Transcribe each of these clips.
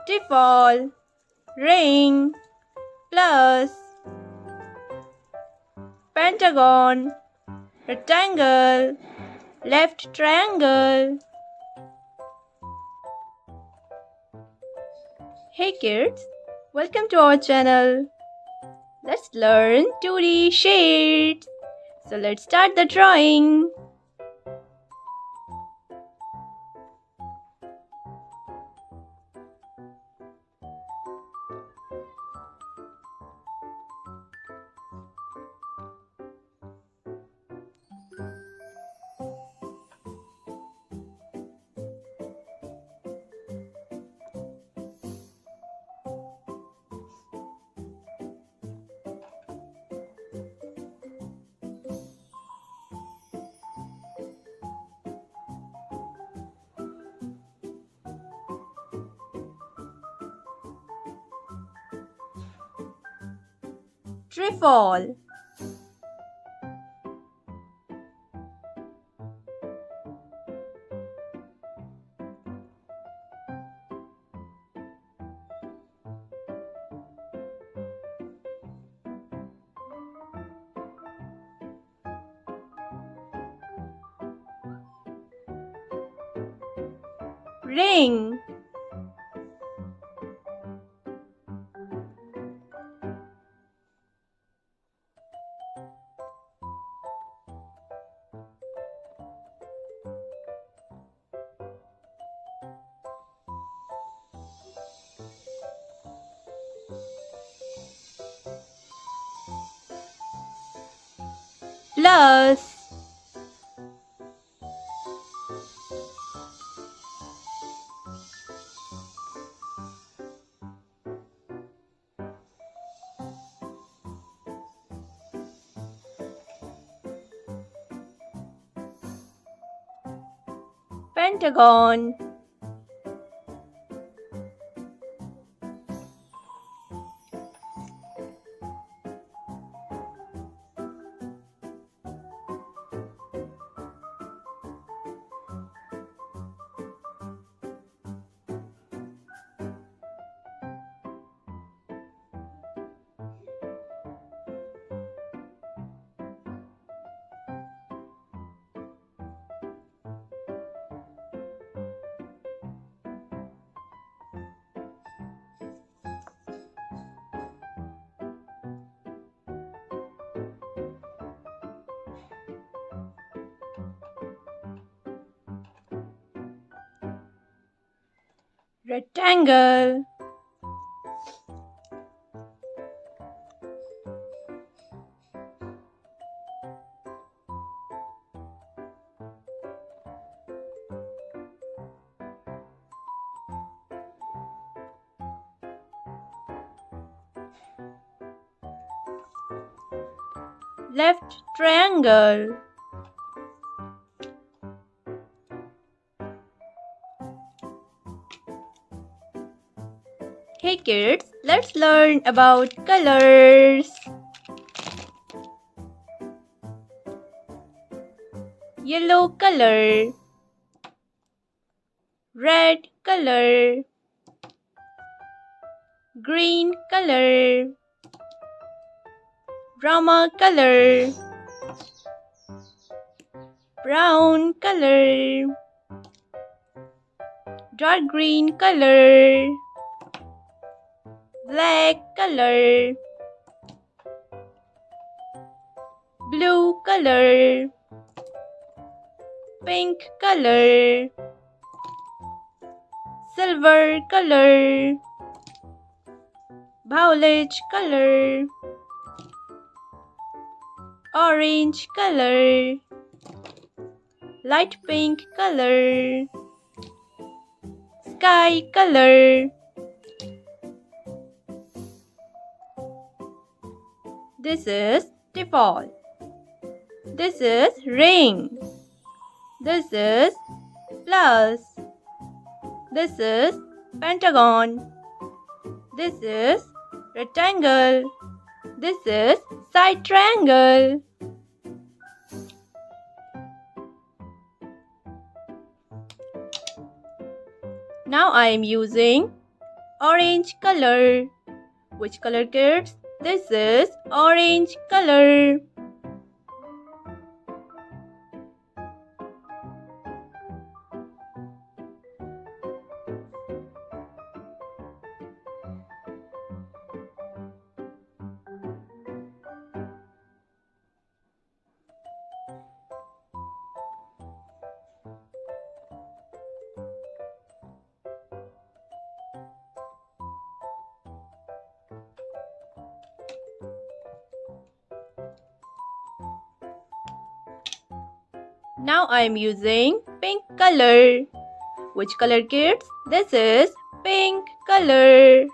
Default, ring, plus, pentagon, rectangle, left triangle. Hey kids, welcome to our channel. Let's learn 2D shades. So let's start the drawing. Trefoil, ring, plus, pentagon, rectangle, left triangle. Hey kids, let's learn about colors. Yellow color, red color, green color, drama color, brown color, dark green color, black color, blue color, pink color, silver color, violet color, orange color, light pink color, sky color. This is default. This is ring. This is plus. This is pentagon. This is rectangle. This is side triangle. Now I am using orange color. Which color, kids? This is orange color. Now I am using pink color. Which color, kids? This is pink color.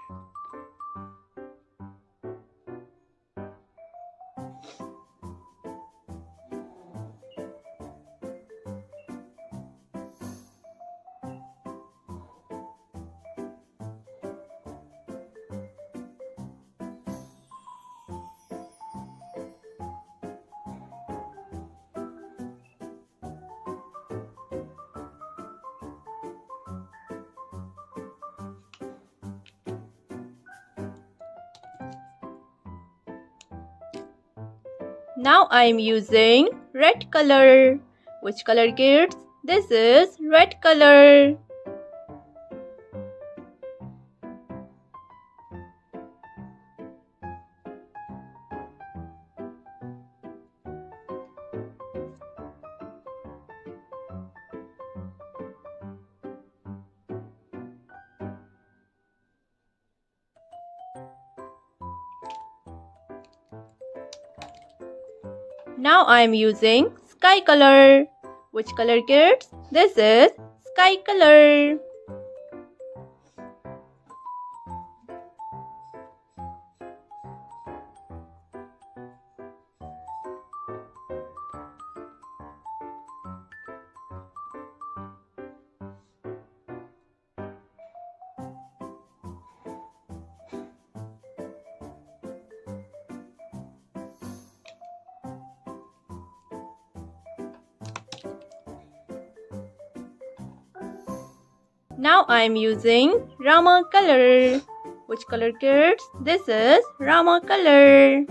Now I am using red color. Which color, kids? This is red color. Now I am using sky color. Which color, kids? This is sky color. Now I am using Rama color. Which color, kids? This is Rama color.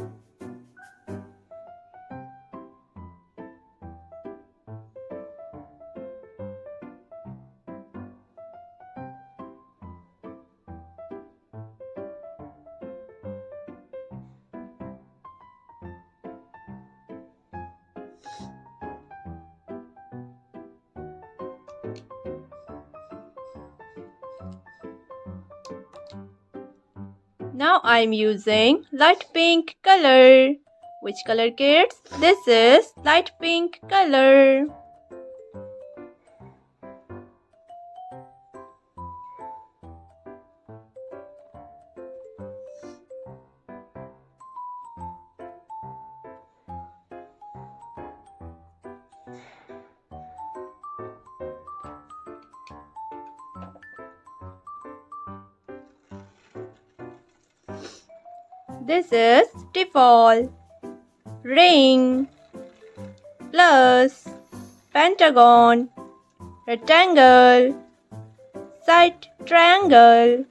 Now I am using light pink color. Which color, kids? This is light pink color. This is default, ring, plus, pentagon, rectangle, side triangle.